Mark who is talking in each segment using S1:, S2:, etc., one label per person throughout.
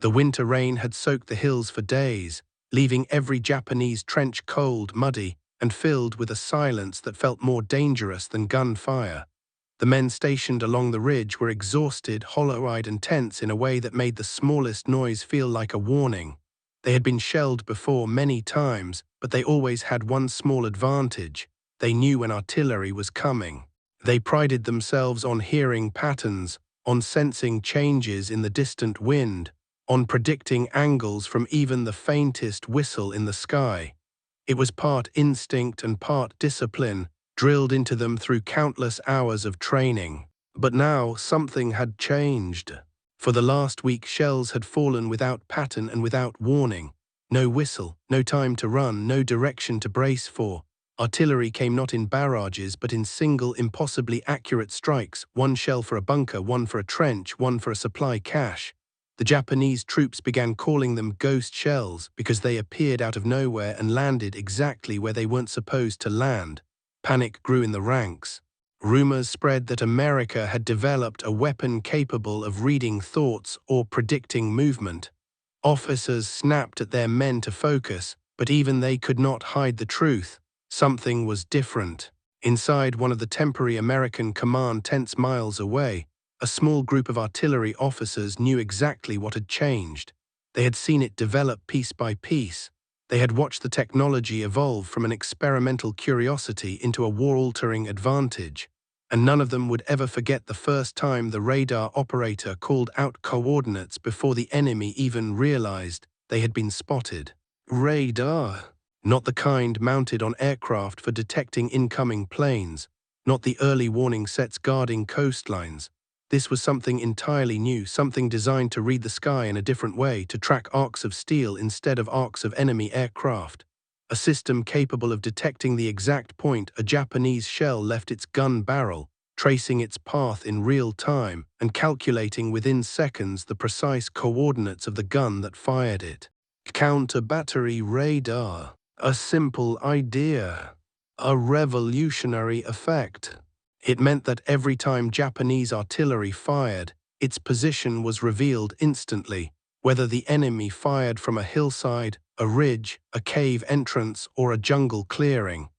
S1: The winter rain had soaked the hills for days, leaving every Japanese trench cold, muddy, and filled with a silence that felt more dangerous than gunfire. The men stationed along the ridge were exhausted, hollow-eyed and tense in a way that made the smallest noise feel like a warning. They had been shelled before many times, but they always had one small advantage. They knew when artillery was coming. They prided themselves on hearing patterns, on sensing changes in the distant wind, on predicting angles from even the faintest whistle in the sky. It was part instinct and part discipline, drilled into them through countless hours of training. But now something had changed. For the last week, shells had fallen without pattern and without warning. No whistle, no time to run, no direction to brace for. Artillery came not in barrages but in single, impossibly accurate strikes, one shell for a bunker, one for a trench, one for a supply cache. The Japanese troops began calling them ghost shells because they appeared out of nowhere and landed exactly where they weren't supposed to land. Panic grew in the ranks. Rumors spread that America had developed a weapon capable of reading thoughts or predicting movement. Officers snapped at their men to focus, but even they could not hide the truth. Something was different. Inside one of the temporary American command tents miles away, a small group of artillery officers knew exactly what had changed. They had seen it develop piece by piece. They had watched the technology evolve from an experimental curiosity into a war-altering advantage. And none of them would ever forget the first time the radar operator called out coordinates before the enemy even realized they had been spotted. Radar. Not the kind mounted on aircraft for detecting incoming planes, not the early warning sets guarding coastlines. This was something entirely new, something designed to read the sky in a different way, to track arcs of steel instead of arcs of enemy aircraft. A system capable of detecting the exact point a Japanese shell left its gun barrel, tracing its path in real time, and calculating within seconds the precise coordinates of the gun that fired it. Counterbattery radar. A simple idea. A revolutionary effect. It meant that every time Japanese artillery fired, its position was revealed instantly, whether the enemy fired from a hillside, a ridge, a cave entrance, or a jungle clearing.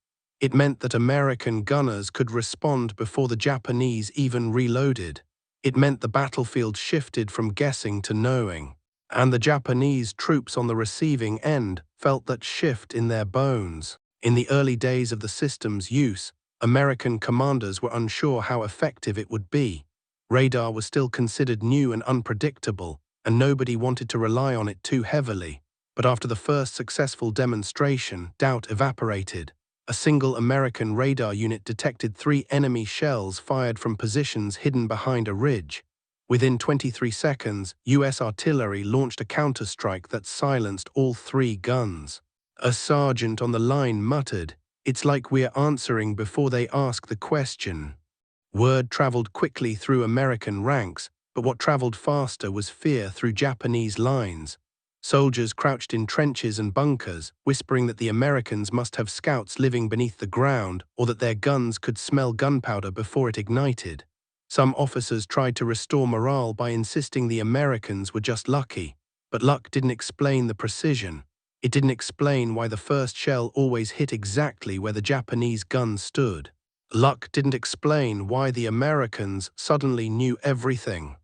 S1: It meant that American gunners could respond before the Japanese even reloaded. It meant the battlefield shifted from guessing to knowing. And the Japanese troops on the receiving end felt that shift in their bones. In the early days of the system's use, American commanders were unsure how effective it would be. Radar was still considered new and unpredictable, and nobody wanted to rely on it too heavily. But after the first successful demonstration, doubt evaporated. A single American radar unit detected 3 enemy shells fired from positions hidden behind a ridge. Within 23 seconds, U.S. artillery launched a counterstrike that silenced all 3 guns. A sergeant on the line muttered, "It's like we're answering before they ask the question." Word traveled quickly through American ranks, but what traveled faster was fear through Japanese lines. Soldiers crouched in trenches and bunkers, whispering that the Americans must have scouts living beneath the ground or that their guns could smell gunpowder before it ignited. Some officers tried to restore morale by insisting the Americans were just lucky, but luck didn't explain the precision. It didn't explain why the first shell always hit exactly where the Japanese gun stood. Luck didn't explain why the Americans suddenly knew everything.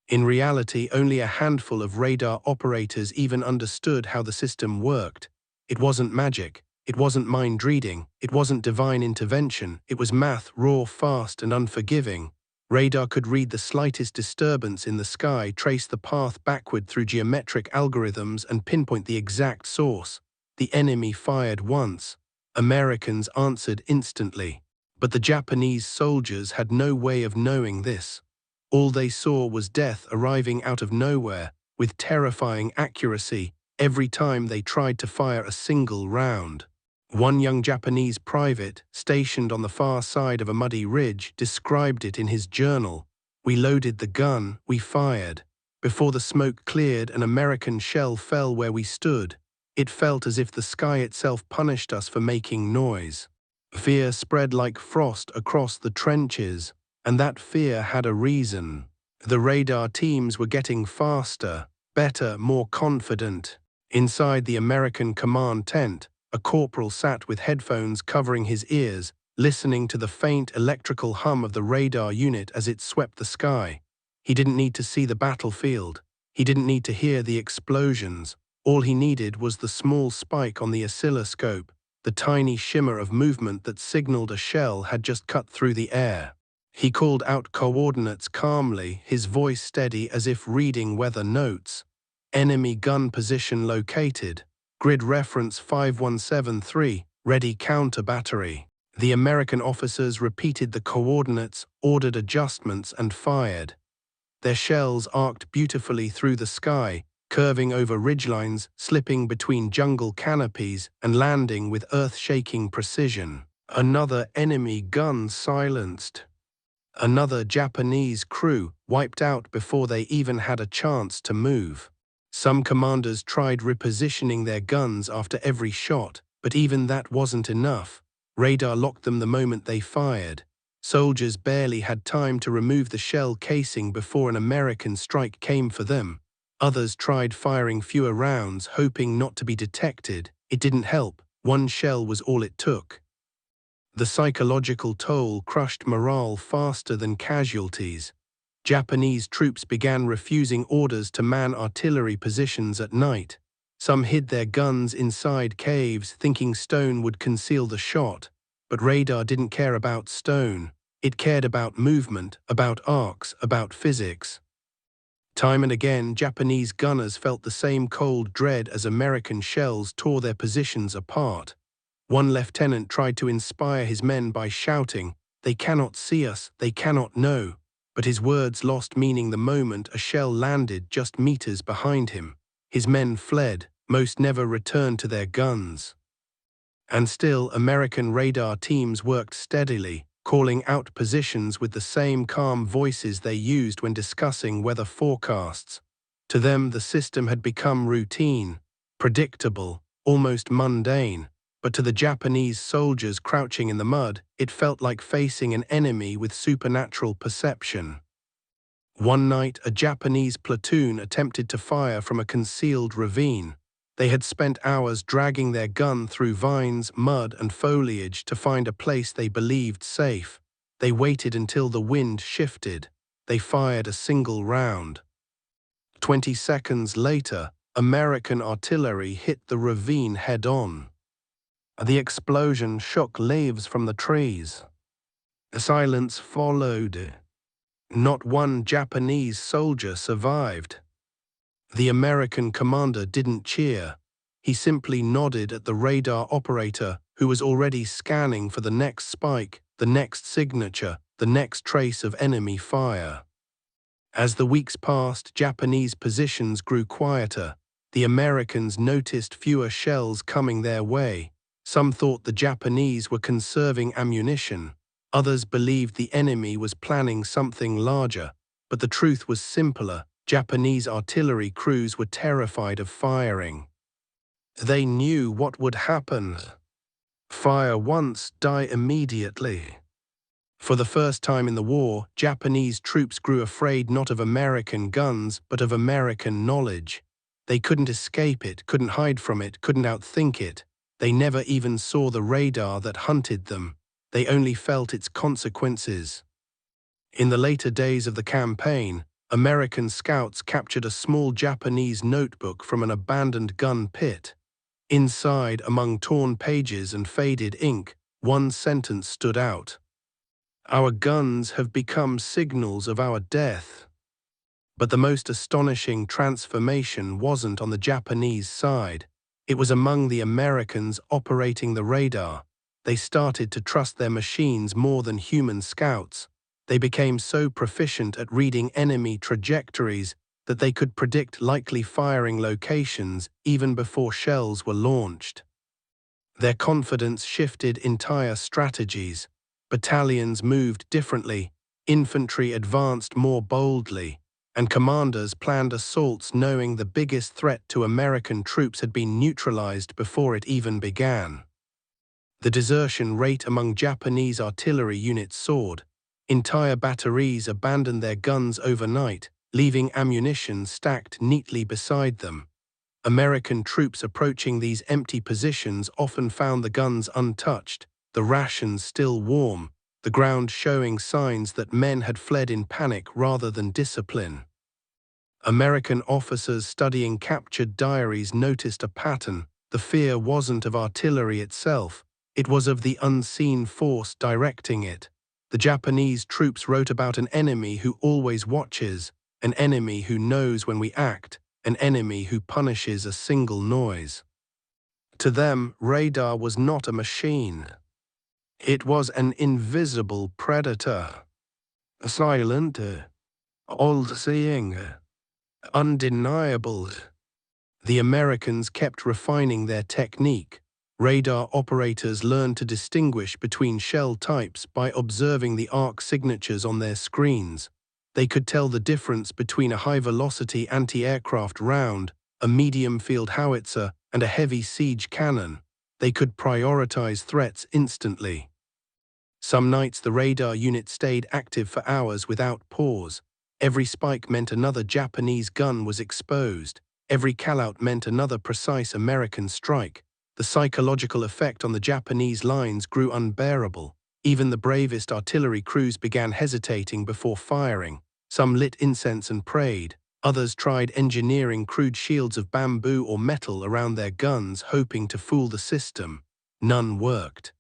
S1: In reality, only a handful of radar operators even understood how the system worked. It wasn't magic. It wasn't mind reading. It wasn't divine intervention. It was math, raw, fast, and unforgiving. Radar could read the slightest disturbance in the sky, trace the path backward through geometric algorithms, and pinpoint the exact source. The enemy fired once. Americans answered instantly. But the Japanese soldiers had no way of knowing this. All they saw was death arriving out of nowhere, with terrifying accuracy, every time they tried to fire a single round. One young Japanese private, stationed on the far side of a muddy ridge, described it in his journal. "We loaded the gun, we fired. Before the smoke cleared, an American shell fell where we stood. It felt as if the sky itself punished us for making noise." Fear spread like frost across the trenches, and that fear had a reason. The radar teams were getting faster. better, more confident. Inside the American command tent, a corporal sat with headphones covering his ears, listening to the faint electrical hum of the radar unit as it swept the sky. He didn't need to see the battlefield. He didn't need to hear the explosions. All he needed was the small spike on the oscilloscope, the tiny shimmer of movement that signaled a shell had just cut through the air. He called out coordinates calmly, his voice steady as if reading weather notes. Enemy gun position located. Grid reference 5173, ready counterbattery. The American officers repeated the coordinates, ordered adjustments, and fired. Their shells arced beautifully through the sky, curving over ridgelines, slipping between jungle canopies, and landing with earth-shaking precision. Another enemy gun silenced. Another Japanese crew wiped out before they even had a chance to move. Some commanders tried repositioning their guns after every shot, but even that wasn't enough. Radar locked them the moment they fired. Soldiers barely had time to remove the shell casing before an American strike came for them. Others tried firing fewer rounds, hoping not to be detected. It didn't help. One shell was all it took. The psychological toll crushed morale faster than casualties. Japanese troops began refusing orders to man artillery positions at night. Some hid their guns inside caves, thinking stone would conceal the shot. But radar didn't care about stone. It cared about movement, about arcs, about physics. Time and again, Japanese gunners felt the same cold dread as American shells tore their positions apart. One lieutenant tried to inspire his men by shouting, "They cannot see us, they cannot know." But his words lost meaning the moment a shell landed just meters behind him. His men fled, most never returned to their guns. And still, American radar teams worked steadily, calling out positions with the same calm voices they used when discussing weather forecasts. To them, the system had become routine, predictable, almost mundane. But to the Japanese soldiers crouching in the mud, it felt like facing an enemy with supernatural perception. One night, a Japanese platoon attempted to fire from a concealed ravine. They had spent hours dragging their gun through vines, mud, and foliage to find a place they believed safe. They waited until the wind shifted. They fired a single round. 20 seconds later, American artillery hit the ravine head-on. The explosion shook leaves from the trees. Silence followed. Not one Japanese soldier survived. The American commander didn't cheer. He simply nodded at the radar operator, who was already scanning for the next spike, the next signature, the next trace of enemy fire. As the weeks passed, Japanese positions grew quieter. The Americans noticed fewer shells coming their way. Some thought the Japanese were conserving ammunition. Others believed the enemy was planning something larger. But the truth was simpler. Japanese artillery crews were terrified of firing. They knew what would happen. Fire once, die immediately. For the first time in the war, Japanese troops grew afraid not of American guns, but of American knowledge. They couldn't escape it, couldn't hide from it, couldn't outthink it. They never even saw the radar that hunted them. They only felt its consequences. In the later days of the campaign, American scouts captured a small Japanese notebook from an abandoned gun pit. Inside, among torn pages and faded ink, one sentence stood out. "Our guns have become signals of our death." But the most astonishing transformation wasn't on the Japanese side. It was among the Americans operating the radar. They started to trust their machines more than human scouts. They became so proficient at reading enemy trajectories that they could predict likely firing locations even before shells were launched. Their confidence shifted entire strategies. Battalions moved differently, infantry advanced more boldly, and commanders planned assaults knowing the biggest threat to American troops had been neutralized before it even began. The desertion rate among Japanese artillery units soared. Entire batteries abandoned their guns overnight. leaving ammunition stacked neatly beside them. American troops approaching these empty positions often found the guns untouched, the rations still warm, the ground showing signs that men had fled in panic rather than discipline. American officers studying captured diaries noticed a pattern. The fear wasn't of artillery itself, it was of the unseen force directing it. The Japanese troops wrote about an enemy who always watches, an enemy who knows when we act, an enemy who punishes a single noise. To them, radar was not a machine. It was an invisible predator. Silent, all-seeing, undeniable. The Americans kept refining their technique. Radar operators learned to distinguish between shell types by observing the arc signatures on their screens. They could tell the difference between a high-velocity anti-aircraft round, a medium-field howitzer, and a heavy siege cannon. They could prioritize threats instantly. Some nights the radar unit stayed active for hours without pause. Every spike meant another Japanese gun was exposed. Every callout meant another precise American strike. The psychological effect on the Japanese lines grew unbearable. Even the bravest artillery crews began hesitating before firing. Some lit incense and prayed. Others tried engineering crude shields of bamboo or metal around their guns, hoping to fool the system. None worked.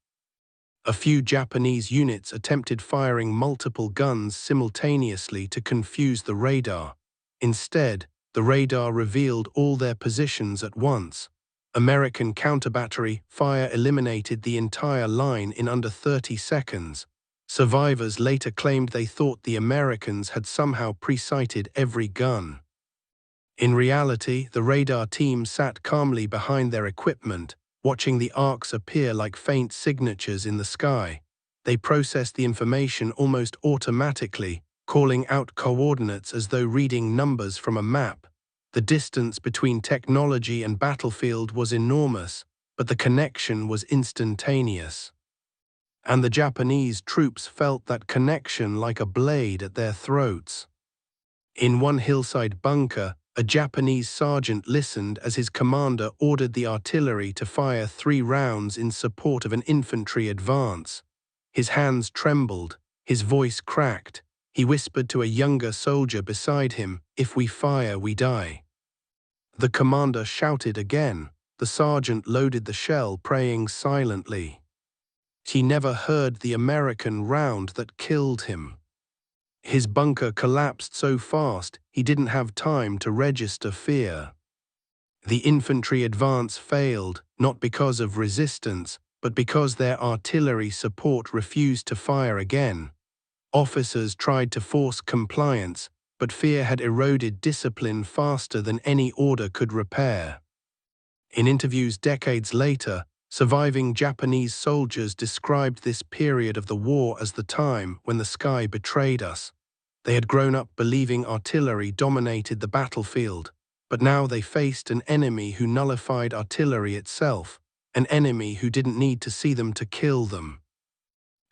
S1: A few Japanese units attempted firing multiple guns simultaneously to confuse the radar. Instead, the radar revealed all their positions at once. American counterbattery fire eliminated the entire line in under 30 seconds. Survivors later claimed they thought the Americans had somehow pre-sighted every gun. In reality, the radar team sat calmly behind their equipment, watching the arcs appear like faint signatures in the sky. They processed the information almost automatically, calling out coordinates as though reading numbers from a map. The distance between technology and battlefield was enormous, but the connection was instantaneous. And the Japanese troops felt that connection like a blade at their throats. In one hillside bunker, a Japanese sergeant listened as his commander ordered the artillery to fire 3 rounds in support of an infantry advance. His hands trembled, his voice cracked. He whispered to a younger soldier beside him, "If we fire, we die." The commander shouted again. The sergeant loaded the shell, praying silently. He never heard the American round that killed him. His bunker collapsed so fast, he didn't have time to register fear. The infantry advance failed, not because of resistance, but because their artillery support refused to fire again. Officers tried to force compliance, but fear had eroded discipline faster than any order could repair. In interviews decades later, surviving Japanese soldiers described this period of the war as the time when the sky betrayed us. They had grown up believing artillery dominated the battlefield, but now they faced an enemy who nullified artillery itself, an enemy who didn't need to see them to kill them.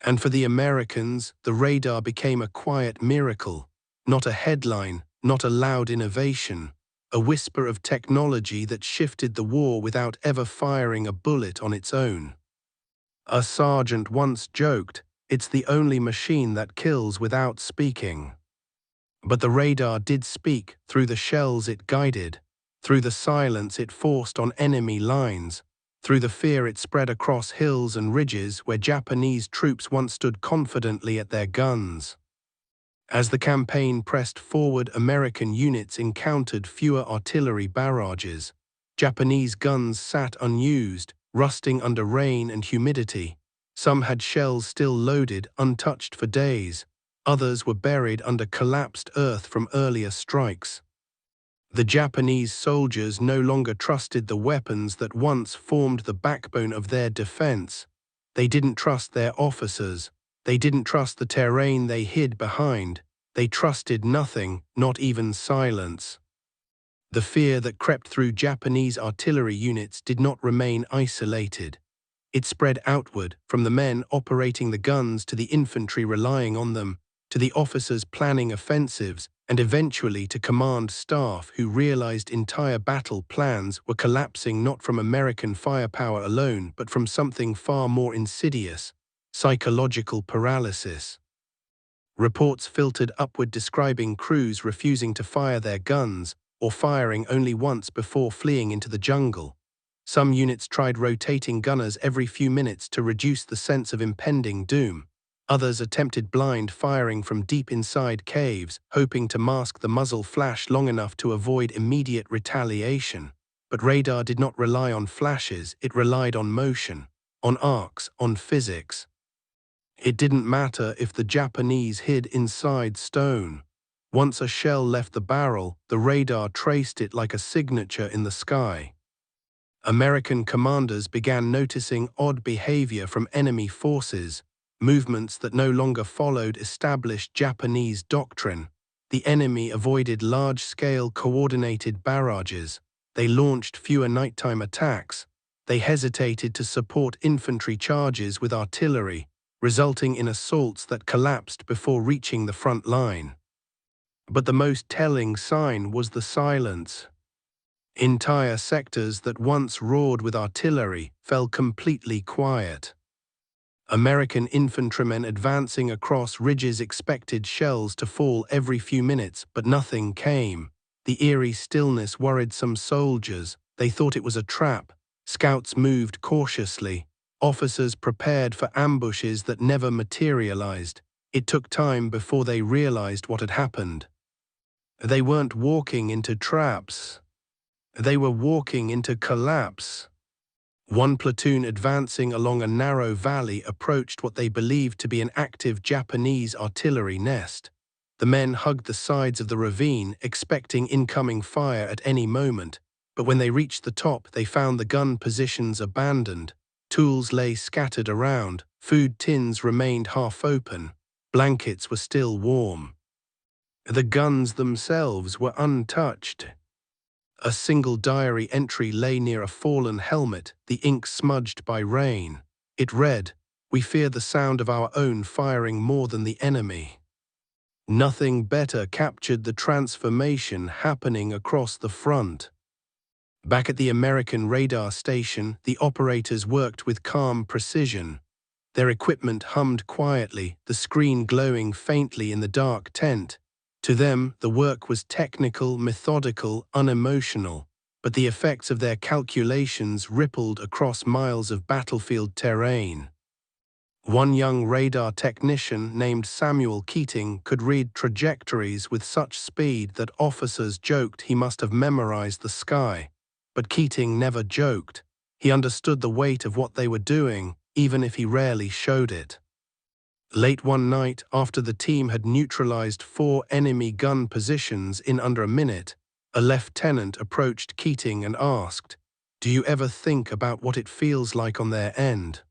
S1: And for the Americans, the radar became a quiet miracle, not a headline, not a loud innovation, a whisper of technology that shifted the war without ever firing a bullet on its own. A sergeant once joked, "It's the only machine that kills without speaking." But the radar did speak through the shells it guided, through the silence it forced on enemy lines, through the fear it spread across hills and ridges where Japanese troops once stood confidently at their guns. As the campaign pressed forward, American units encountered fewer artillery barrages. Japanese guns sat unused, rusting under rain and humidity. Some had shells still loaded, untouched for days. Others were buried under collapsed earth from earlier strikes. The Japanese soldiers no longer trusted the weapons that once formed the backbone of their defense. They didn't trust their officers. They didn't trust the terrain they hid behind. They trusted nothing, not even silence. The fear that crept through Japanese artillery units did not remain isolated. It spread outward, from the men operating the guns to the infantry relying on them, to the officers planning offensives, and eventually to command staff who realized entire battle plans were collapsing not from American firepower alone but from something far more insidious: psychological paralysis. Reports filtered upward describing crews refusing to fire their guns or firing only once before fleeing into the jungle. Some units tried rotating gunners every few minutes to reduce the sense of impending doom. Others attempted blind firing from deep inside caves, hoping to mask the muzzle flash long enough to avoid immediate retaliation. But radar did not rely on flashes, it relied on motion, on arcs, on physics. It didn't matter if the Japanese hid inside stone. Once a shell left the barrel, the radar traced it like a signature in the sky. American commanders began noticing odd behavior from enemy forces, movements that no longer followed established Japanese doctrine. The enemy avoided large-scale coordinated barrages. They launched fewer nighttime attacks. They hesitated to support infantry charges with artillery, resulting in assaults that collapsed before reaching the front line. But the most telling sign was the silence. Entire sectors that once roared with artillery fell completely quiet. American infantrymen advancing across ridges expected shells to fall every few minutes, but nothing came. The eerie stillness worried some soldiers. They thought it was a trap. Scouts moved cautiously. Officers prepared for ambushes that never materialized. It took time before they realized what had happened. They weren't walking into traps. They were walking into collapse. One platoon advancing along a narrow valley approached what they believed to be an active Japanese artillery nest. The men hugged the sides of the ravine, expecting incoming fire at any moment. But when they reached the top, they found the gun positions abandoned. Tools lay scattered around, food tins remained half open, blankets were still warm. The guns themselves were untouched. A single diary entry lay near a fallen helmet, the ink smudged by rain. It read, "We fear the sound of our own firing more than the enemy." Nothing better captured the transformation happening across the front. Back at the American radar station, the operators worked with calm precision. Their equipment hummed quietly, the screen glowing faintly in the dark tent. To them, the work was technical, methodical, unemotional, but the effects of their calculations rippled across miles of battlefield terrain. One young radar technician named Samuel Keating could read trajectories with such speed that officers joked he must have memorized the sky. But Keating never joked. He understood the weight of what they were doing, even if he rarely showed it. Late one night, after the team had neutralized 4 enemy gun positions in under a minute, a lieutenant approached Keating and asked, "Do you ever think about what it feels like on their end?"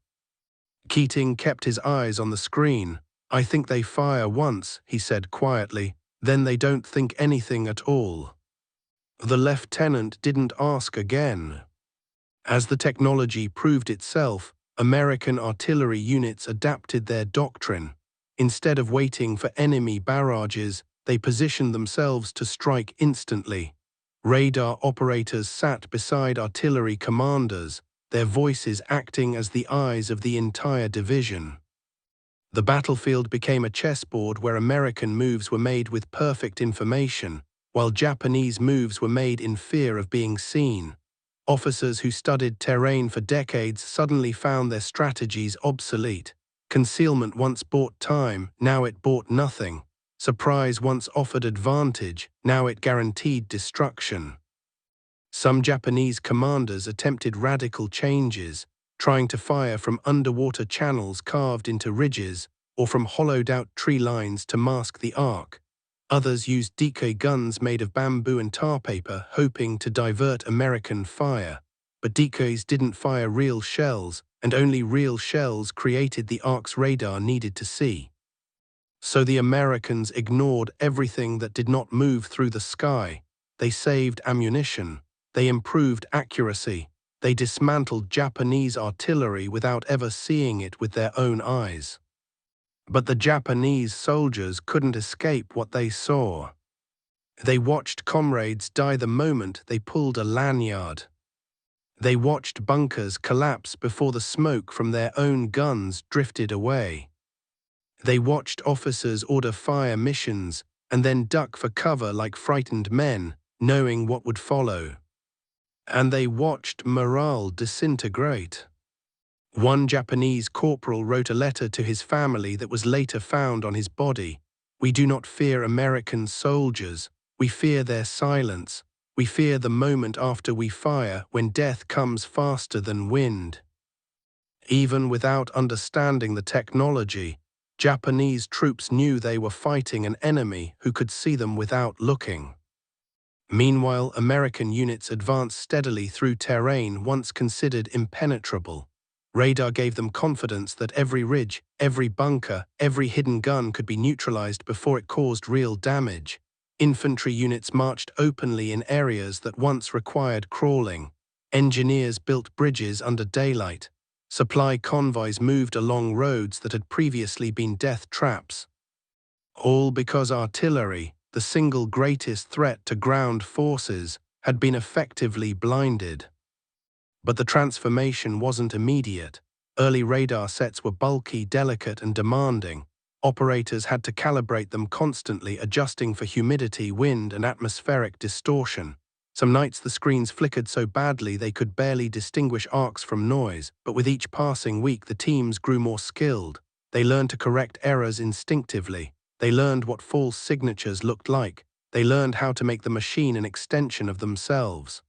S1: Keating kept his eyes on the screen. "I think they fire once," he said quietly, "then they don't think anything at all." The lieutenant didn't ask again. As the technology proved itself, American artillery units adapted their doctrine. Instead of waiting for enemy barrages, they positioned themselves to strike instantly. Radar operators sat beside artillery commanders, their voices acting as the eyes of the entire division. The battlefield became a chessboard where American moves were made with perfect information, while Japanese moves were made in fear of being seen. Officers who studied terrain for decades suddenly found their strategies obsolete. Concealment once bought time, now it bought nothing. Surprise once offered advantage, now it guaranteed destruction. Some Japanese commanders attempted radical changes, trying to fire from underwater channels carved into ridges or from hollowed-out tree lines to mask the arc. Others used decoy guns made of bamboo and tar paper, hoping to divert American fire. But decoys didn't fire real shells, and only real shells created the arc's radar needed to see. So the Americans ignored everything that did not move through the sky. They saved ammunition. They improved accuracy. They dismantled Japanese artillery without ever seeing it with their own eyes. But the Japanese soldiers couldn't escape what they saw. They watched comrades die the moment they pulled a lanyard. They watched bunkers collapse before the smoke from their own guns drifted away. They watched officers order fire missions and then duck for cover like frightened men, knowing what would follow. And they watched morale disintegrate. One Japanese corporal wrote a letter to his family that was later found on his body. "We do not fear American soldiers. We fear their silence. We fear the moment after we fire, when death comes faster than wind." Even without understanding the technology, Japanese troops knew they were fighting an enemy who could see them without looking. Meanwhile, American units advanced steadily through terrain once considered impenetrable. Radar gave them confidence that every ridge, every bunker, every hidden gun could be neutralized before it caused real damage. Infantry units marched openly in areas that once required crawling. Engineers built bridges under daylight. Supply convoys moved along roads that had previously been death traps. All because artillery, the single greatest threat to ground forces, had been effectively blinded. But the transformation wasn't immediate. Early radar sets were bulky, delicate, and demanding. Operators had to calibrate them constantly, adjusting for humidity, wind, and atmospheric distortion. Some nights the screens flickered so badly they could barely distinguish arcs from noise, but with each passing week the teams grew more skilled. They learned to correct errors instinctively. They learned what false signatures looked like. They learned how to make the machine an extension of themselves.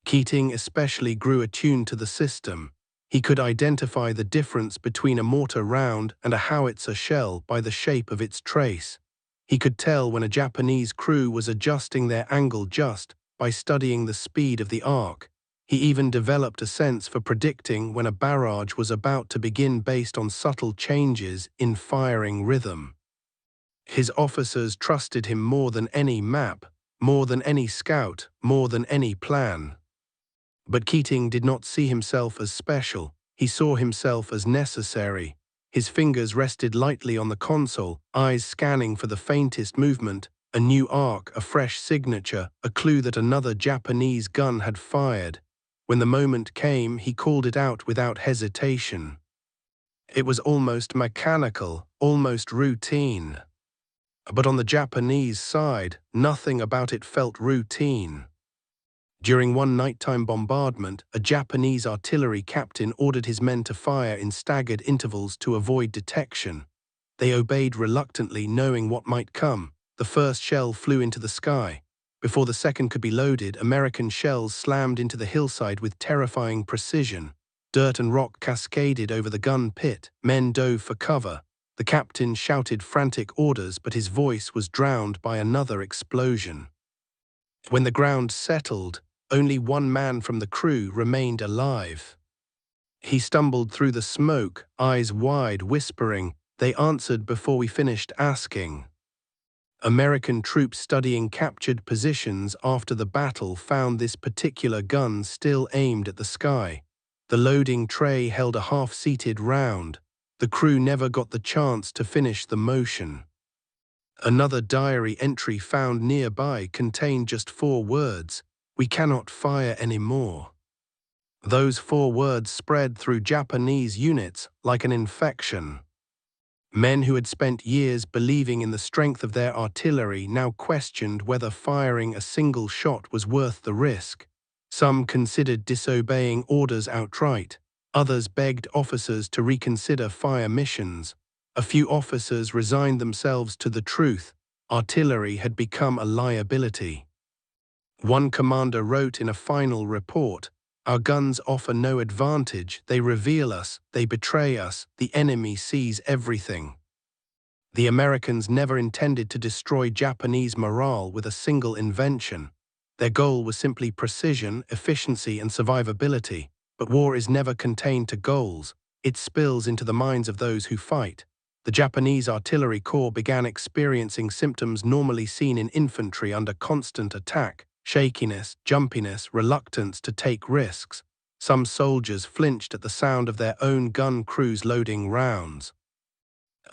S1: Keating especially grew attuned to the system. He could identify the difference between a mortar round and a howitzer shell by the shape of its trace. He could tell when a Japanese crew was adjusting their angle just by studying the speed of the arc. He even developed a sense for predicting when a barrage was about to begin based on subtle changes in firing rhythm. His officers trusted him more than any map, more than any scout, more than any plan. But Keating did not see himself as special. He saw himself as necessary. His fingers rested lightly on the console, eyes scanning for the faintest movement, a new arc, a fresh signature, a clue that another Japanese gun had fired. When the moment came, he called it out without hesitation. It was almost mechanical, almost routine. But on the Japanese side, nothing about it felt routine. During one nighttime bombardment, a Japanese artillery captain ordered his men to fire in staggered intervals to avoid detection. They obeyed reluctantly, knowing what might come. The first shell flew into the sky. Before the second could be loaded, American shells slammed into the hillside with terrifying precision. Dirt and rock cascaded over the gun pit. Men dove for cover. The captain shouted frantic orders, but his voice was drowned by another explosion. When the ground settled, only one man from the crew remained alive. He stumbled through the smoke, eyes wide, whispering, "They answered before we finished asking." American troops studying captured positions after the battle found this particular gun still aimed at the sky. The loading tray held a half-seated round. The crew never got the chance to finish the motion. Another diary entry found nearby contained just 4 words: "We cannot fire anymore." Those 4 words spread through Japanese units like an infection. Men who had spent years believing in the strength of their artillery now questioned whether firing a single shot was worth the risk. Some considered disobeying orders outright. Others begged officers to reconsider fire missions. A few officers resigned themselves to the truth: artillery had become a liability. One commander wrote in a final report, "Our guns offer no advantage, they reveal us, they betray us, the enemy sees everything." The Americans never intended to destroy Japanese morale with a single invention. Their goal was simply precision, efficiency, and survivability. But war is never contained to goals. It spills into the minds of those who fight. The Japanese artillery corps began experiencing symptoms normally seen in infantry under constant attack: shakiness, jumpiness, reluctance to take risks. Some soldiers flinched at the sound of their own gun crews loading rounds.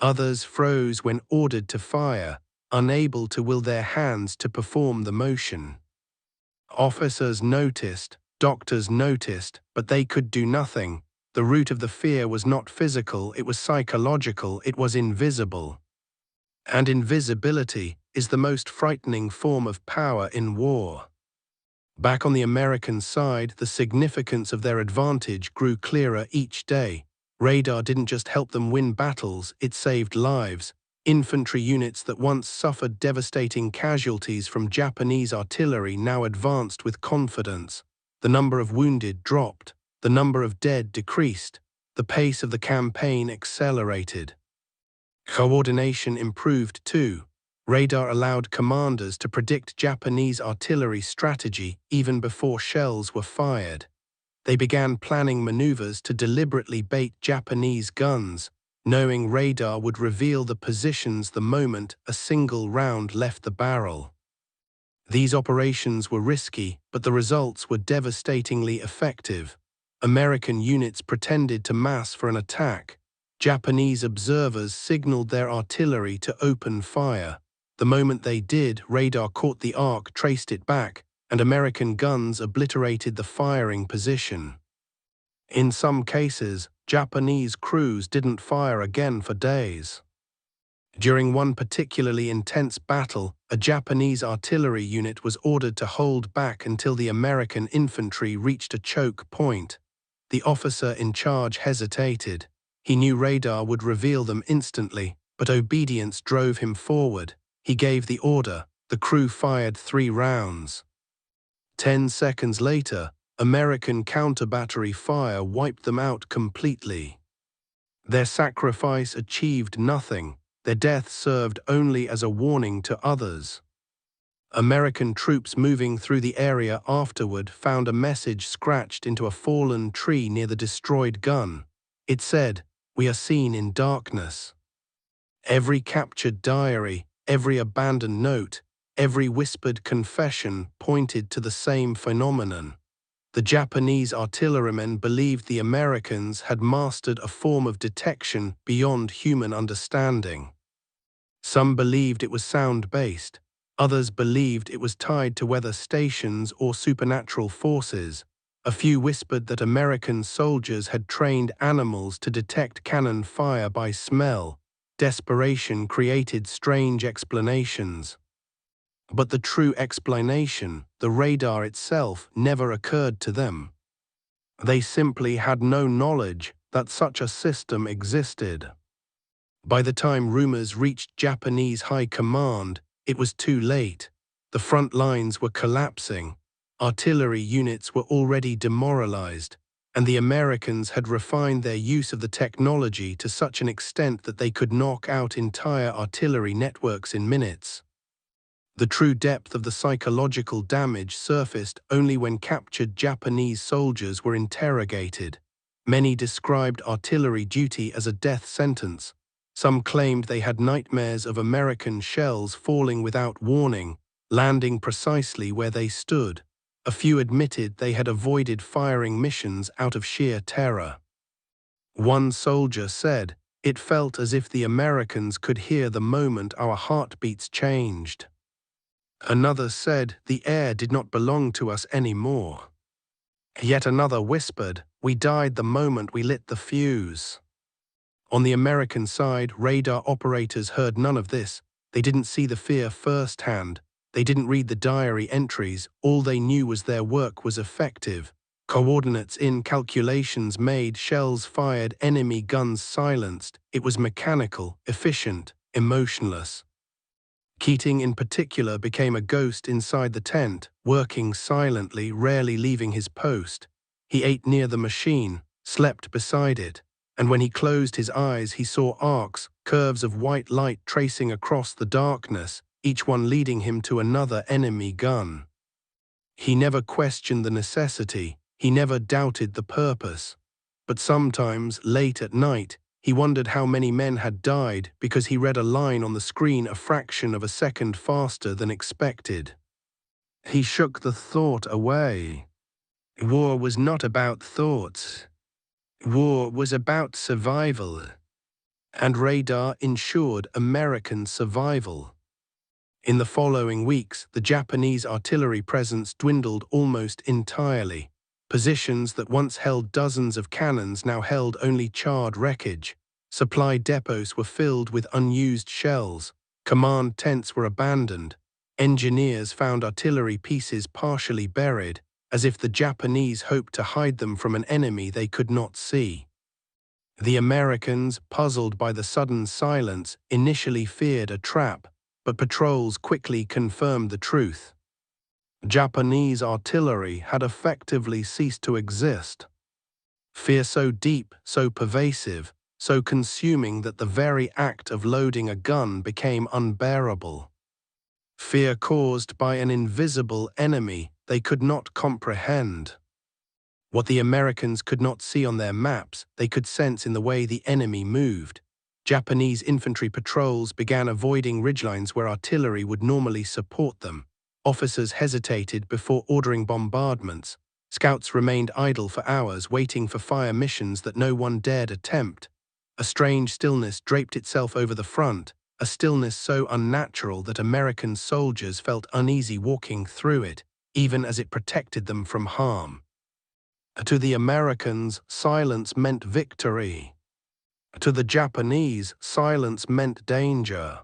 S1: Others froze when ordered to fire. unable to will their hands to perform the motion. Officers noticed, doctors noticed, but they could do nothing. The root of the fear was not physical, it was psychological, it was invisible. And invisibility is the most frightening form of power in war. Back on the American side, the significance of their advantage grew clearer each day. Radar didn't just help them win battles, it saved lives. Infantry units that once suffered devastating casualties from Japanese artillery now advanced with confidence. The number of wounded dropped, the number of dead decreased, the pace of the campaign accelerated. Coordination improved too. Radar allowed commanders to predict Japanese artillery strategy even before shells were fired. They began planning maneuvers to deliberately bait Japanese guns, knowing radar would reveal the positions the moment a single round left the barrel. These operations were risky, but the results were devastatingly effective. American units pretended to mass for an attack. Japanese observers signaled their artillery to open fire. The moment they did, radar caught the arc, traced it back, and American guns obliterated the firing position. In some cases, Japanese crews didn't fire again for days. During one particularly intense battle, a Japanese artillery unit was ordered to hold back until the American infantry reached a choke point. The officer in charge hesitated. He knew radar would reveal them instantly, but obedience drove him forward. He gave the order. The crew fired 3 rounds. 10 seconds later, American counterbattery fire wiped them out completely. Their sacrifice achieved nothing. Their death served only as a warning to others. American troops moving through the area afterward found a message scratched into a fallen tree near the destroyed gun. It said, "We are seen in darkness." Every captured diary, every abandoned note, every whispered confession pointed to the same phenomenon. The Japanese artillerymen believed the Americans had mastered a form of detection beyond human understanding. Some believed it was sound-based, others believed it was tied to weather stations or supernatural forces. A few whispered that American soldiers had trained animals to detect cannon fire by smell. Desperation created strange explanations. But the true explanation, the radar itself, never occurred to them. They simply had no knowledge that such a system existed. By the time rumors reached Japanese high command, it was too late. The front lines were collapsing. Artillery units were already demoralized, and the Americans had refined their use of the technology to such an extent that they could knock out entire artillery networks in minutes. The true depth of the psychological damage surfaced only when captured Japanese soldiers were interrogated. Many described artillery duty as a death sentence. Some claimed they had nightmares of American shells falling without warning, landing precisely where they stood. A few admitted they had avoided firing missions out of sheer terror. One soldier said, "It felt as if the Americans could hear the moment our heartbeats changed." Another said the air did not belong to us anymore. Yet another whispered, "We died the moment we lit the fuse." On the American side, radar operators heard none of this. They didn't see the fear firsthand. They didn't read the diary entries. All they knew was their work was effective. Coordinates in, calculations made, shells fired, enemy guns silenced. It was mechanical, efficient, emotionless. Keating in particular became a ghost inside the tent, working silently, rarely leaving his post. He ate near the machine, slept beside it, and when he closed his eyes he saw arcs, curves of white light tracing across the darkness, each one leading him to another enemy gun. He never questioned the necessity, he never doubted the purpose. But sometimes, late at night, he wondered how many men had died because he read a line on the screen a fraction of a second faster than expected. He shook the thought away. War was not about thoughts. War was about survival. And radar ensured American survival. In the following weeks, the Japanese artillery presence dwindled almost entirely. Positions that once held dozens of cannons now held only charred wreckage. Supply depots were filled with unused shells. Command tents were abandoned. Engineers found artillery pieces partially buried, as if the Japanese hoped to hide them from an enemy they could not see. The Americans, puzzled by the sudden silence, initially feared a trap, but patrols quickly confirmed the truth. Japanese artillery had effectively ceased to exist. Fear so deep, so pervasive, so consuming that the very act of loading a gun became unbearable. Fear caused by an invisible enemy they could not comprehend. What the Americans could not see on their maps, they could sense in the way the enemy moved. Japanese infantry patrols began avoiding ridgelines where artillery would normally support them. Officers hesitated before ordering bombardments. Scouts remained idle for hours, waiting for fire missions that no one dared attempt. A strange stillness draped itself over the front, a stillness so unnatural that American soldiers felt uneasy walking through it, even as it protected them from harm. To the Americans, silence meant victory. To the Japanese, silence meant danger.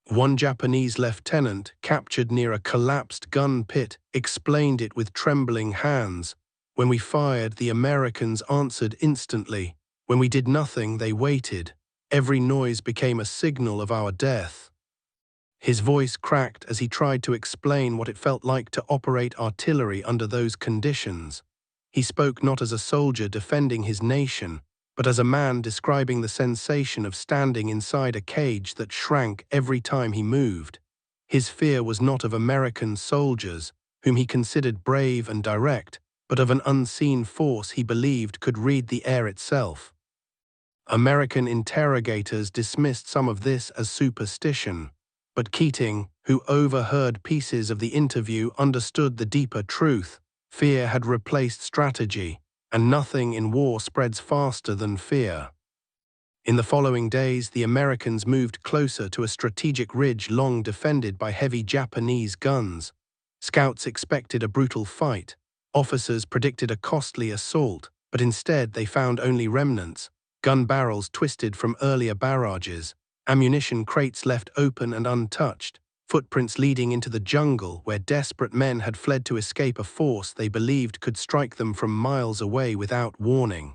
S1: One Japanese lieutenant, captured near a collapsed gun pit, explained it with trembling hands. When we fired, the Americans answered instantly. When we did nothing, they waited. Every noise became a signal of our death. His voice cracked as he tried to explain what it felt like to operate artillery under those conditions. He spoke not as a soldier defending his nation, but as a man describing the sensation of standing inside a cage that shrank every time he moved. His fear was not of American soldiers, whom he considered brave and direct, but of an unseen force he believed could read the air itself. American interrogators dismissed some of this as superstition, but Keating, who overheard pieces of the interview, understood the deeper truth. Fear had replaced strategy, and nothing in war spreads faster than fear. In the following days, the Americans moved closer to a strategic ridge long defended by heavy Japanese guns. Scouts expected a brutal fight. Officers predicted a costly assault, but instead they found only remnants, gun barrels twisted from earlier barrages, ammunition crates left open and untouched, footprints leading into the jungle where desperate men had fled to escape a force they believed could strike them from miles away without warning.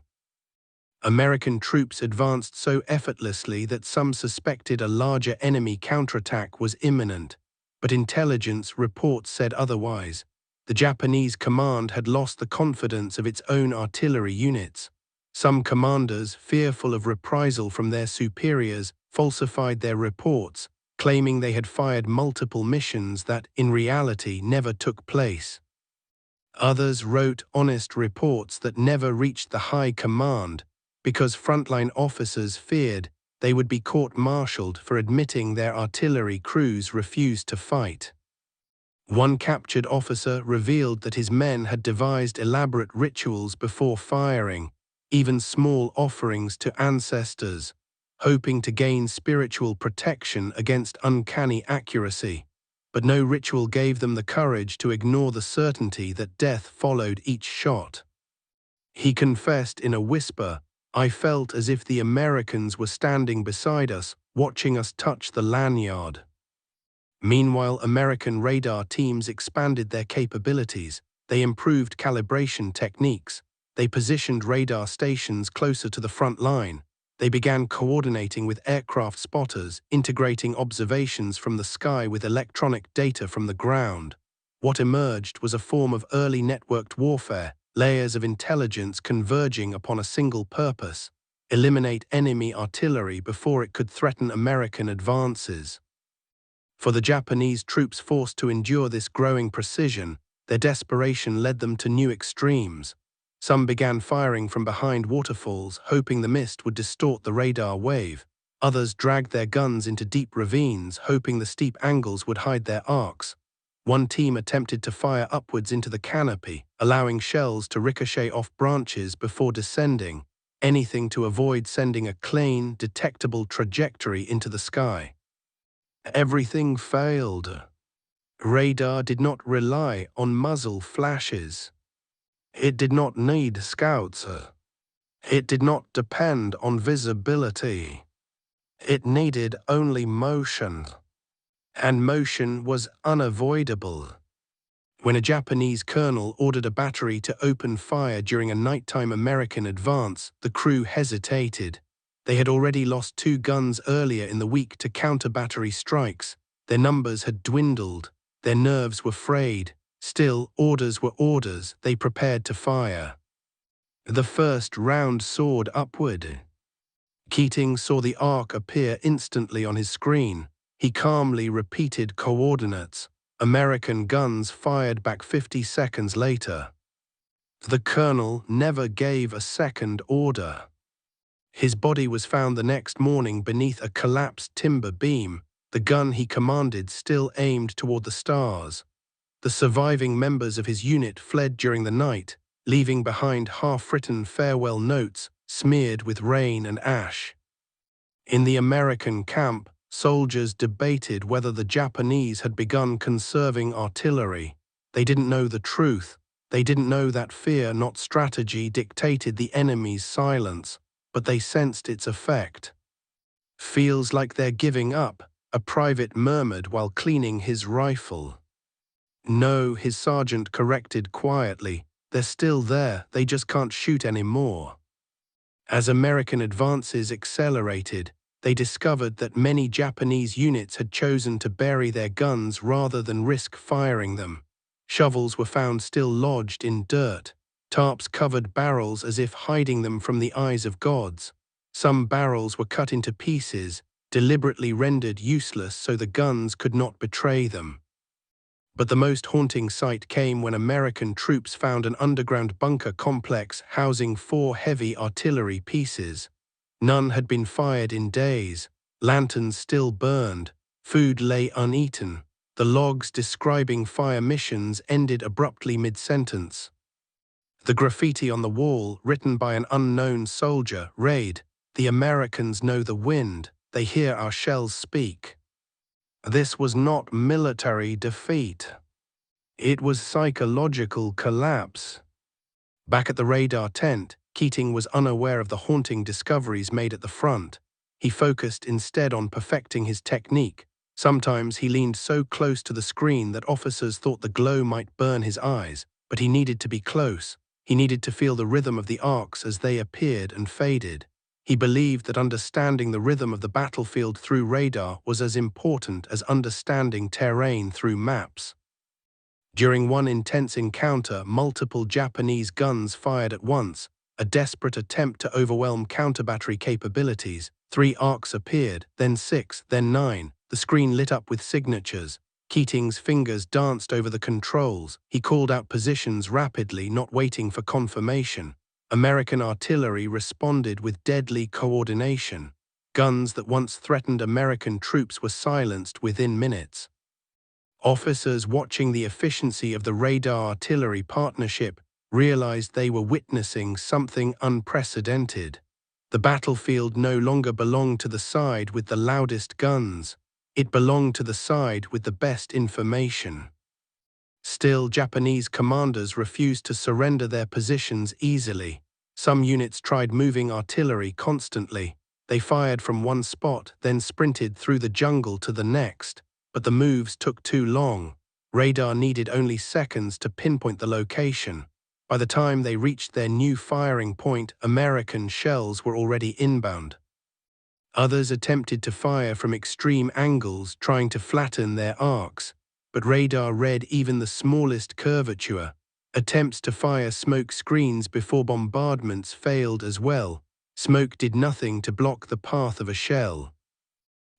S1: American troops advanced so effortlessly that some suspected a larger enemy counterattack was imminent, but intelligence reports said otherwise. The Japanese command had lost the confidence of its own artillery units. Some commanders, fearful of reprisal from their superiors, falsified their reports, claiming they had fired multiple missions that, in reality, never took place. Others wrote honest reports that never reached the high command because frontline officers feared they would be court-martialed for admitting their artillery crews refused to fight. One captured officer revealed that his men had devised elaborate rituals before firing, even small offerings to ancestors, hoping to gain spiritual protection against uncanny accuracy, but no ritual gave them the courage to ignore the certainty that death followed each shot. He confessed in a whisper, "I felt as if the Americans were standing beside us, watching us touch the lanyard." Meanwhile, American radar teams expanded their capabilities. They improved calibration techniques. They positioned radar stations closer to the front line. They began coordinating with aircraft spotters, integrating observations from the sky with electronic data from the ground. What emerged was a form of early networked warfare, layers of intelligence converging upon a single purpose: eliminate enemy artillery before it could threaten American advances. For the Japanese troops forced to endure this growing precision, their desperation led them to new extremes. Some began firing from behind waterfalls, hoping the mist would distort the radar wave. Others dragged their guns into deep ravines, hoping the steep angles would hide their arcs. One team attempted to fire upwards into the canopy, allowing shells to ricochet off branches before descending, anything to avoid sending a clean, detectable trajectory into the sky. Everything failed. Radar did not rely on muzzle flashes. It did not need scouts. It did not depend on visibility. It needed only motion. And motion was unavoidable. When a Japanese colonel ordered a battery to open fire during a nighttime American advance, the crew hesitated. They had already lost 2 guns earlier in the week to counter-battery strikes. Their numbers had dwindled. Their nerves were frayed. Still, orders were orders. They prepared to fire. The first round soared upward. Keating saw the arc appear instantly on his screen. He calmly repeated coordinates. American guns fired back 50 seconds later. The colonel never gave a second order. His body was found the next morning beneath a collapsed timber beam, the gun he commanded still aimed toward the stars. The surviving members of his unit fled during the night, leaving behind half-written farewell notes smeared with rain and ash. In the American camp, soldiers debated whether the Japanese had begun conserving artillery. They didn't know the truth. They didn't know that fear, not strategy, dictated the enemy's silence, but they sensed its effect. "Feels like they're giving up," a private murmured while cleaning his rifle. "No," his sergeant corrected quietly. "They're still there, they just can't shoot anymore." As American advances accelerated, they discovered that many Japanese units had chosen to bury their guns rather than risk firing them. Shovels were found still lodged in dirt. Tarps covered barrels as if hiding them from the eyes of gods. Some barrels were cut into pieces, deliberately rendered useless so the guns could not betray them. But the most haunting sight came when American troops found an underground bunker complex housing 4 heavy artillery pieces. None had been fired in days. Lanterns still burned. Food lay uneaten. The logs describing fire missions ended abruptly mid-sentence. The graffiti on the wall, written by an unknown soldier, read, "The Americans know the wind. They hear our shells speak." This was not military defeat. It was psychological collapse. Back at the radar tent, Keating was unaware of the haunting discoveries made at the front. He focused instead on perfecting his technique. Sometimes he leaned so close to the screen that officers thought the glow might burn his eyes, but he needed to be close. He needed to feel the rhythm of the arcs as they appeared and faded. He believed that understanding the rhythm of the battlefield through radar was as important as understanding terrain through maps. During one intense encounter, multiple Japanese guns fired at once, a desperate attempt to overwhelm counterbattery capabilities. 3 arcs appeared, then 6, then 9. The screen lit up with signatures. Keating's fingers danced over the controls. He called out positions rapidly, not waiting for confirmation. American artillery responded with deadly coordination. Guns that once threatened American troops were silenced within minutes. Officers watching the efficiency of the radar-artillery partnership realized they were witnessing something unprecedented. The battlefield no longer belonged to the side with the loudest guns. It belonged to the side with the best information. Still, Japanese commanders refused to surrender their positions easily. Some units tried moving artillery constantly. They fired from one spot, then sprinted through the jungle to the next. But the moves took too long. Radar needed only seconds to pinpoint the location. By the time they reached their new firing point, American shells were already inbound. Others attempted to fire from extreme angles, trying to flatten their arcs, but radar read even the smallest curvature. Attempts to fire smoke screens before bombardments failed as well. Smoke did nothing to block the path of a shell.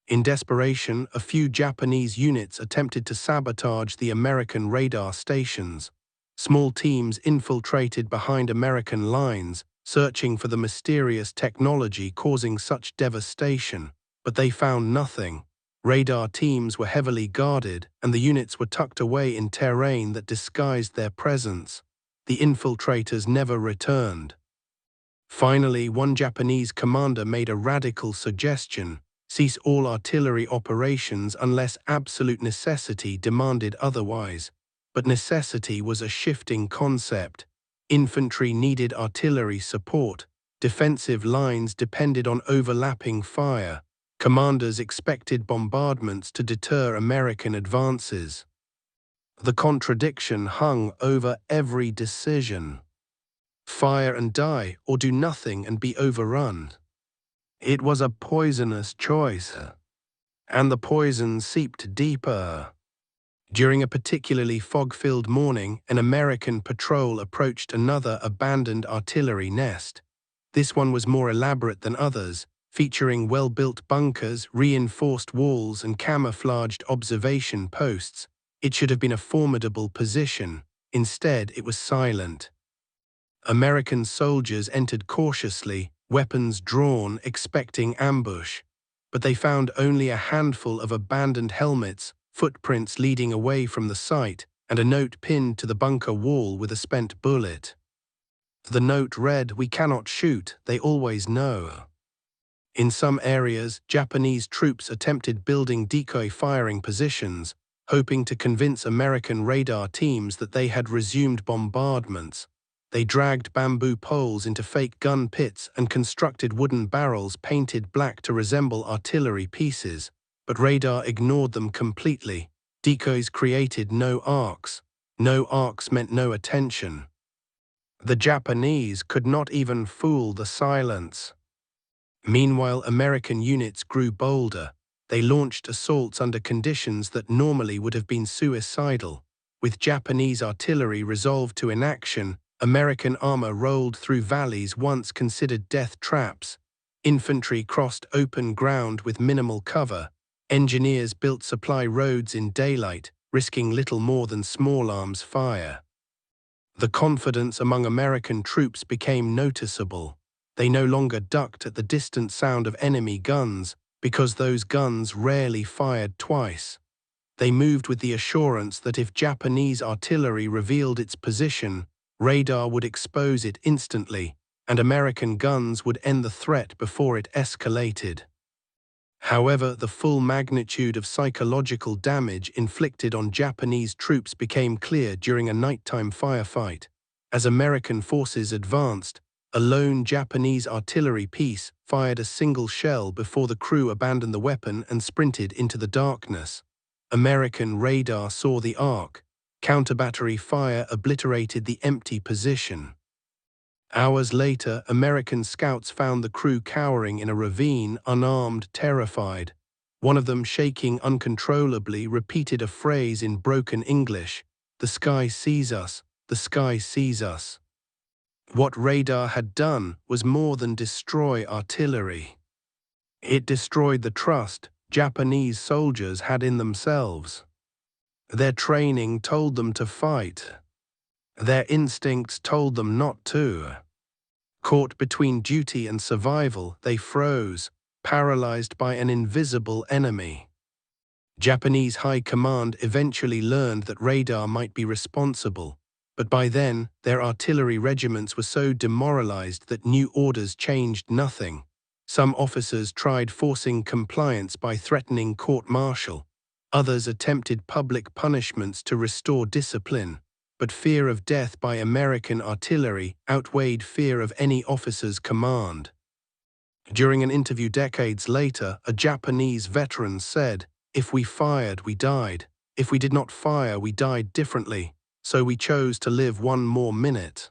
S1: In desperation, a few Japanese units attempted to sabotage the American radar stations. Small teams infiltrated behind American lines, searching for the mysterious technology causing such devastation, but they found nothing. Radar teams were heavily guarded, and the units were tucked away in terrain that disguised their presence. The infiltrators never returned. Finally, one Japanese commander made a radical suggestion: cease all artillery operations unless absolute necessity demanded otherwise. But necessity was a shifting concept. Infantry needed artillery support. Defensive lines depended on overlapping fire. Commanders expected bombardments to deter American advances. The contradiction hung over every decision. Fire and die, or do nothing and be overrun. It was a poisonous choice, and the poison seeped deeper. During a particularly fog-filled morning, an American patrol approached another abandoned artillery nest. This one was more elaborate than others, featuring well-built bunkers, reinforced walls, and camouflaged observation posts. It should have been a formidable position. Instead, it was silent. American soldiers entered cautiously, weapons drawn, expecting ambush. But they found only a handful of abandoned helmets, footprints leading away from the site, and a note pinned to the bunker wall with a spent bullet. The note read, "We cannot shoot, they always know." In some areas, Japanese troops attempted building decoy firing positions, hoping to convince American radar teams that they had resumed bombardments. They dragged bamboo poles into fake gun pits and constructed wooden barrels painted black to resemble artillery pieces, but radar ignored them completely. Decoys created no arcs. No arcs meant no attention. The Japanese could not even fool the silence. Meanwhile, American units grew bolder. They launched assaults under conditions that normally would have been suicidal. With Japanese artillery resolved to inaction, American armor rolled through valleys once considered death traps. Infantry crossed open ground with minimal cover. Engineers built supply roads in daylight, risking little more than small arms fire. The confidence among American troops became noticeable. They no longer ducked at the distant sound of enemy guns, because those guns rarely fired twice. They moved with the assurance that if Japanese artillery revealed its position, radar would expose it instantly, and American guns would end the threat before it escalated. However, the full magnitude of psychological damage inflicted on Japanese troops became clear during a nighttime firefight. As American forces advanced, a lone Japanese artillery piece fired a single shell before the crew abandoned the weapon and sprinted into the darkness. American radar saw the arc. Counterbattery fire obliterated the empty position. Hours later, American scouts found the crew cowering in a ravine, unarmed, terrified. One of them, shaking uncontrollably, repeated a phrase in broken English, "The sky sees us, the sky sees us." What radar had done was more than destroy artillery. It destroyed the trust Japanese soldiers had in themselves. Their training told them to fight. Their instincts told them not to. Caught between duty and survival, they froze, paralyzed by an invisible enemy. Japanese high command eventually learned that radar might be responsible, but by then, their artillery regiments were so demoralized that new orders changed nothing. Some officers tried forcing compliance by threatening court-martial. Others attempted public punishments to restore discipline. But fear of death by American artillery outweighed fear of any officer's command. During an interview decades later, a Japanese veteran said, "If we fired, we died. If we did not fire, we died differently. So we chose to live one more minute."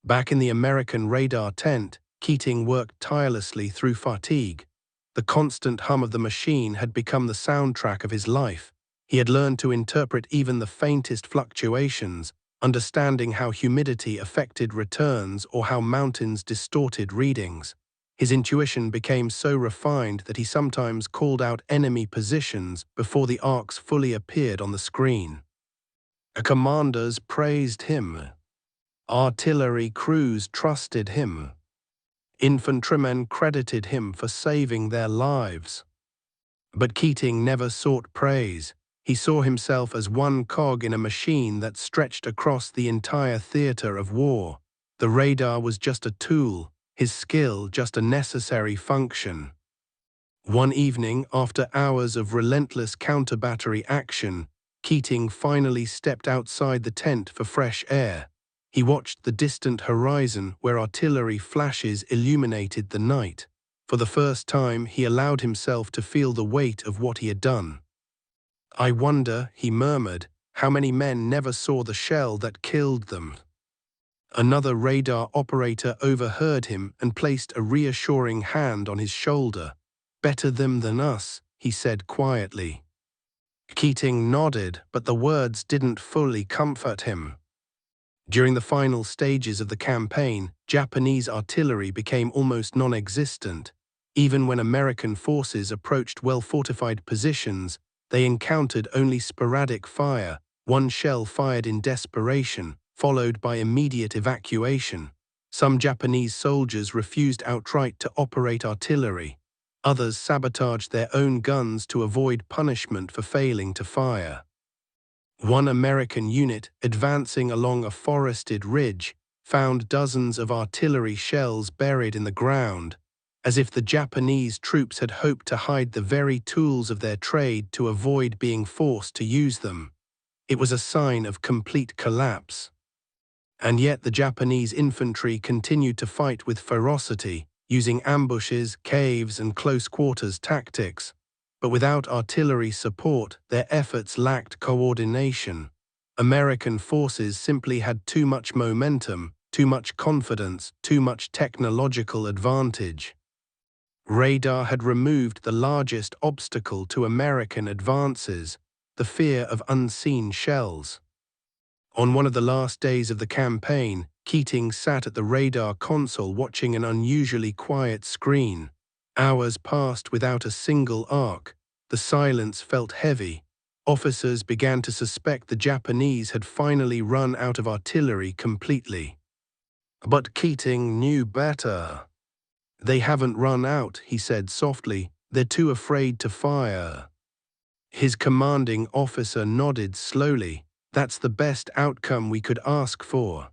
S1: Back in the American radar tent, Keating worked tirelessly through fatigue. The constant hum of the machine had become the soundtrack of his life. He had learned to interpret even the faintest fluctuations, understanding how humidity affected returns or how mountains distorted readings. His intuition became so refined that he sometimes called out enemy positions before the arcs fully appeared on the screen. Commanders praised him. Artillery crews trusted him. Infantrymen credited him for saving their lives. But Keating never sought praise. He saw himself as one cog in a machine that stretched across the entire theater of war. The radar was just a tool, his skill just a necessary function. One evening, after hours of relentless counterbattery action, Keating finally stepped outside the tent for fresh air. He watched the distant horizon where artillery flashes illuminated the night. For the first time, he allowed himself to feel the weight of what he had done. "I wonder," he murmured, "how many men never saw the shell that killed them." Another radar operator overheard him and placed a reassuring hand on his shoulder. "Better them than us," he said quietly. Keating nodded, but the words didn't fully comfort him. During the final stages of the campaign, Japanese artillery became almost non-existent. Even when American forces approached well-fortified positions, they encountered only sporadic fire, one shell fired in desperation, followed by immediate evacuation. Some Japanese soldiers refused outright to operate artillery. Others sabotaged their own guns to avoid punishment for failing to fire. One American unit, advancing along a forested ridge, found dozens of artillery shells buried in the ground, as if the Japanese troops had hoped to hide the very tools of their trade to avoid being forced to use them. It was a sign of complete collapse. And yet the Japanese infantry continued to fight with ferocity, using ambushes, caves, and close-quarters tactics. But without artillery support, their efforts lacked coordination. American forces simply had too much momentum, too much confidence, too much technological advantage. Radar had removed the largest obstacle to American advances, the fear of unseen shells. On one of the last days of the campaign, Keating sat at the radar console watching an unusually quiet screen. Hours passed without a single arc. The silence felt heavy. Officers began to suspect the Japanese had finally run out of artillery completely. But Keating knew better. "They haven't run out," he said softly. "They're too afraid to fire." His commanding officer nodded slowly. "That's the best outcome we could ask for."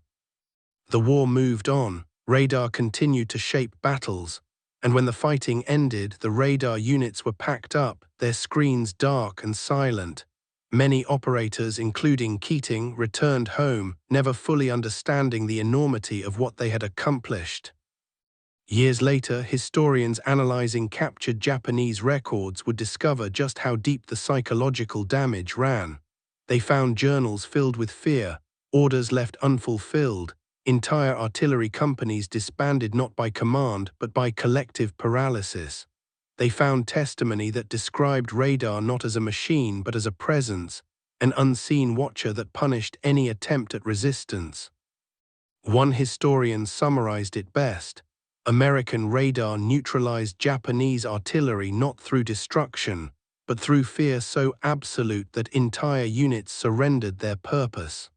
S1: The war moved on. Radar continued to shape battles. And when the fighting ended, the radar units were packed up, their screens dark and silent. Many operators, including Keating, returned home, never fully understanding the enormity of what they had accomplished. Years later, historians analyzing captured Japanese records would discover just how deep the psychological damage ran. They found journals filled with fear, orders left unfulfilled, entire artillery companies disbanded not by command but by collective paralysis. They found testimony that described radar not as a machine but as a presence, an unseen watcher that punished any attempt at resistance. One historian summarized it best: American radar neutralized Japanese artillery not through destruction, but through fear so absolute that entire units surrendered their purpose.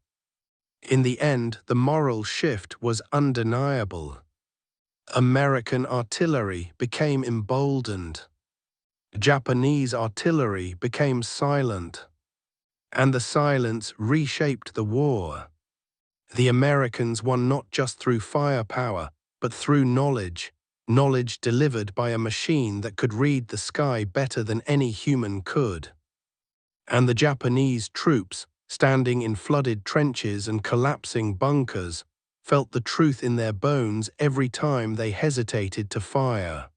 S1: In the end, the moral shift was undeniable. American artillery became emboldened. Japanese artillery became silent. And the silence reshaped the war. The Americans won not just through firepower, but through knowledge, knowledge delivered by a machine that could read the sky better than any human could. And the Japanese troops, standing in flooded trenches and collapsing bunkers, felt the truth in their bones every time they hesitated to fire.